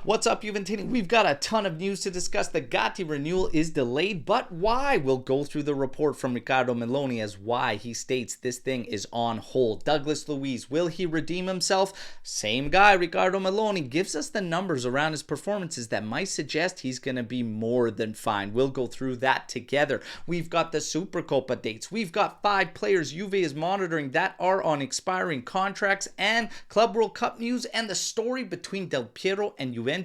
What's up, Juventini? We've got a ton of news to discuss. The Gatti renewal is delayed, but why? We'll go through the report from Riccardo Meloni as why he states this thing is on hold. Douglas Luiz, will he redeem himself? Same guy, Riccardo Meloni, gives us the numbers around his performances that might suggest he's going to be more than fine. We'll go through that together. We've got the Supercoppa dates. We've got 5 players Juve is monitoring that are on expiring contracts, and Club World Cup news, and the story between Del Piero and Juventus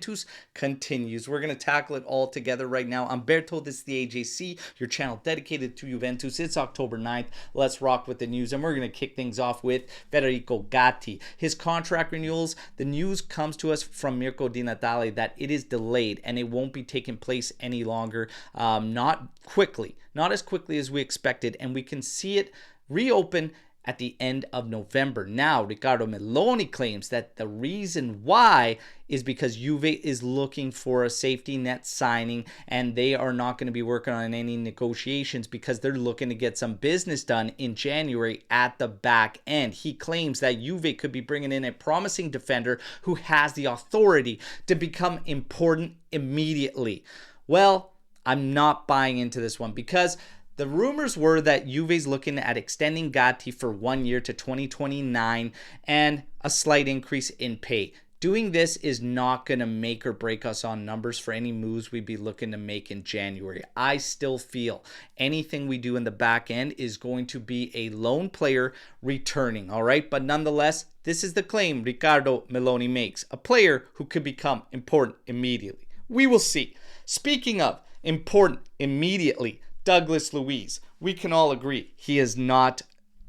continues. We're going to tackle it all together right now. I'm Berto, this is the AJC, your channel dedicated to Juventus. It's October 9th. Let's rock with the news, and we're going to kick things off with Federico Gatti. His contract renewals, the news comes to us from Mirko Di Natale that it is delayed and it won't be taking place any longer, not as quickly as we expected, and we can see it reopen at the end of November. Now, Riccardo Meloni claims that the reason why is because Juve is looking for a safety net signing, and they are not going to be working on any negotiations because they're looking to get some business done in January at the back end. He claims that Juve could be bringing in a promising defender who has the authority to become important immediately. Well, I'm not buying into this one because the rumors were that Juve's looking at extending Gatti for 1 year to 2029 and a slight increase in pay. Doing this is not going to make or break us on numbers for any moves we'd be looking to make in January. I still feel anything we do in the back end is going to be a lone player returning, all right? But nonetheless, this is the claim Riccardo Meloni makes, a player who could become important immediately. We will see. Speaking of important immediately, Douglas Luiz, we can all agree he has not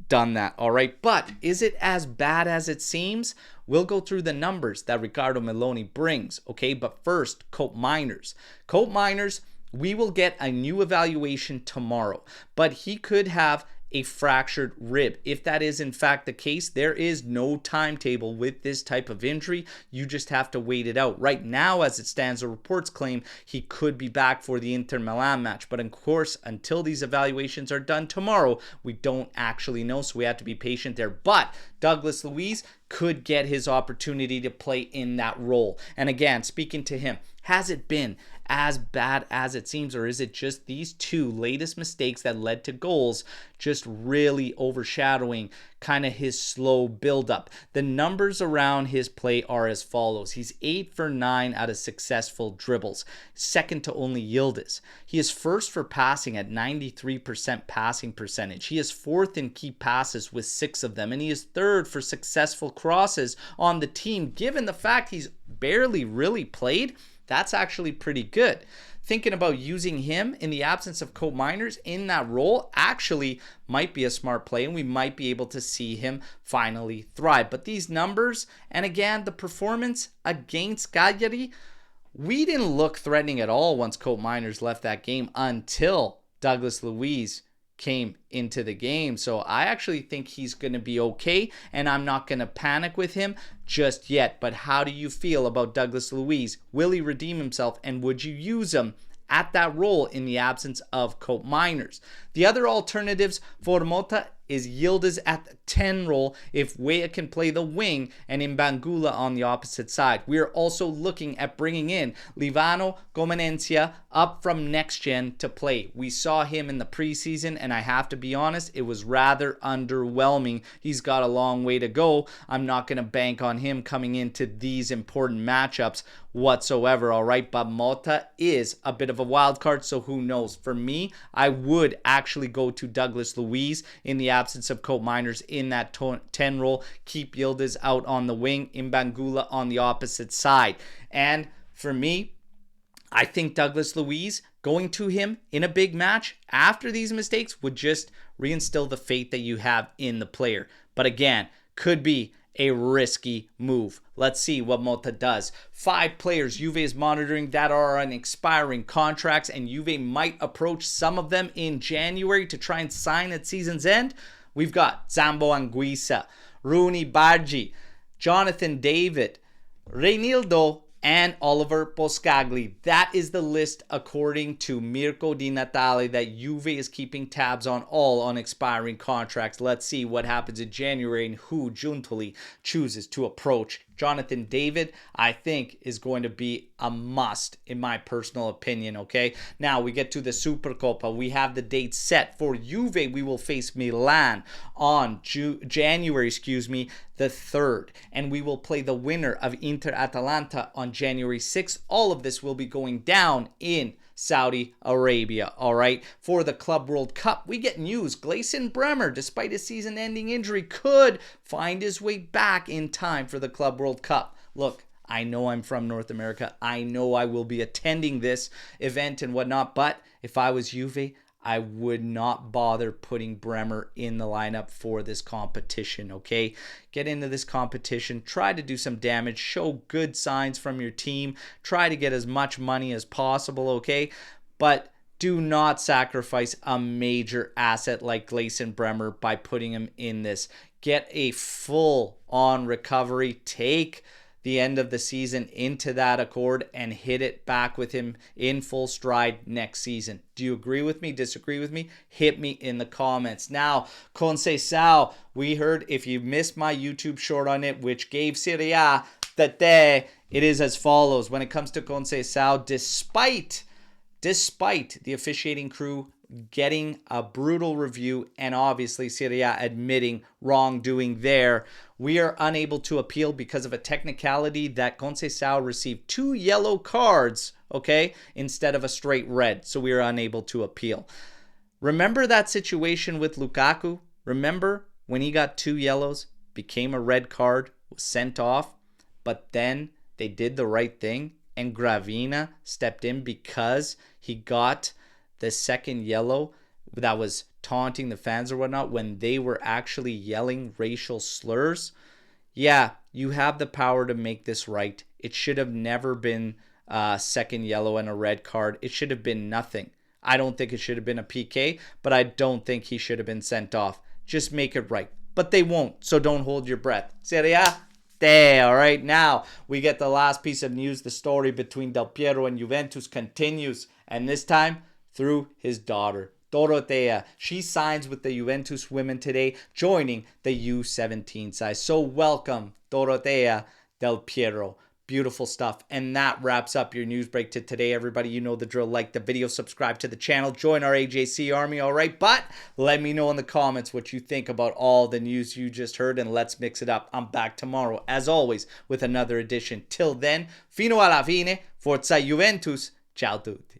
done that, all right? But is it as bad as it seems? We'll go through the numbers that Riccardo Meloni brings, okay? But first, Koopmeiners. Koopmeiners, we will get a new evaluation tomorrow, but he could have a fractured rib. If that is in fact the case, there is no timetable with this type of injury. You just have to wait it out. Right now, as it stands, the reports claim he could be back for the Inter Milan match. But of course, until these evaluations are done tomorrow, we don't actually know, so we have to be patient there. But Douglas Luiz could get his opportunity to play in that role. And again, speaking to him, has it been as bad as it seems, or is it just these 2 latest mistakes that led to goals just really overshadowing kind of his slow buildup? The numbers around his play are as follows. He's 8 for 9 out of successful dribbles, second to only Yildiz. He is first for passing at 93% passing percentage. He is 4th in key passes with 6 of them, and he is 3rd for successful crosses on the team. Given the fact he's barely really played, that's actually pretty good. Thinking about using him in the absence of Koopmeiners in that role actually might be a smart play, and we might be able to see him finally thrive. But these numbers, and again, the performance against Cagliari, we didn't look threatening at all once Koopmeiners left that game until Douglas Luiz came into the game. So I actually think he's going to be okay, and I'm not going to panic with him just yet. But how do you feel about Douglas Luiz? Will he redeem himself, and would you use him at that role in the absence of Koopmeiners? The other alternatives for Motta is Yildiz at the 10 role if Weah can play the wing, and Imbangula on the opposite side. We are also looking at bringing in Livano Gomenencia up from next gen to play. We saw him in the preseason, and I have to be honest, it was rather underwhelming. He's got a long way to go. I'm not going to bank on him coming into these important matchups whatsoever, all right? But Motta is a bit of a wild card, so who knows? For me, I would actually go to Douglas Luiz in the absence of Koopmeiners in that 10 role. Keep Yildiz out on the wing, Imbangula on the opposite side. And for me, I think Douglas Luiz, going to him in a big match after these mistakes would just reinstill the faith that you have in the player. But again, could be a risky move. Let's see what Motta does. 5 players Juve is monitoring that are on expiring contracts, and Juve might approach some of them in January to try and sign at season's end. We've got Zambo Anguissa, Rooney Bargi, Jonathan David, Reinildo, and Oliver Boscagli. That is the list according to Mirko Di Natale that Juve is keeping tabs on, all on expiring contracts. Let's see what happens in January and who Giuntoli chooses to approach Jonathan David, I think, is going to be a must in my personal opinion, okay? Now, we get to the Supercoppa. We have the date set for Juve. We will face Milan on January the 3rd. And we will play the winner of Inter-Atalanta on January 6th. All of this will be going down in Saudi Arabia, all right? For the Club World Cup, we get news. Bremer, despite his season-ending injury, could find his way back in time for the Club World Cup. Look, I know I'm from North America. I know I will be attending this event and whatnot, but if I was Juve, I would not bother putting Bremer in the lineup for this competition, okay? Get into this competition, try to do some damage, show good signs from your team, try to get as much money as possible, okay? But do not sacrifice a major asset like Bremer by putting him in this. Get a full-on recovery, take the end of the season into that accord and hit it back with him in full stride next season. Do you agree with me? Disagree with me? Hit me in the comments. Now, Conceição, we heard, if you missed my YouTube short on it, which gave Serie A that day, it is as follows. When it comes to Conceição, despite the officiating crew getting a brutal review and obviously Serie A admitting wrongdoing there, we are unable to appeal because of a technicality that Conceição received 2 yellow cards, okay, instead of a straight red. So we are unable to appeal. Remember that situation with Lukaku? Remember when he got 2 yellows, became a red card, was sent off, but then they did the right thing and Gravina stepped in because he got the second yellow that was taunting the fans or whatnot when they were actually yelling racial slurs. Yeah, you have the power to make this right. It should have never been a second yellow and a red card. It should have been nothing. I don't think it should have been a PK, but I don't think he should have been sent off. Just make it right. But they won't, so don't hold your breath. Serie A? There, all right. Now, we get the last piece of news. The story between Del Piero and Juventus continues, and this time through his daughter, Dorotea. She signs with the Juventus women today, joining the U17 side. So welcome, Dorotea Del Piero. Beautiful stuff. And that wraps up your news break to today, everybody. You know the drill. Like the video, subscribe to the channel, join our AJC army, all right? But let me know in the comments what you think about all the news you just heard, and let's mix it up. I'm back tomorrow, as always, with another edition. Till then, fino alla fine, forza Juventus. Ciao tutti.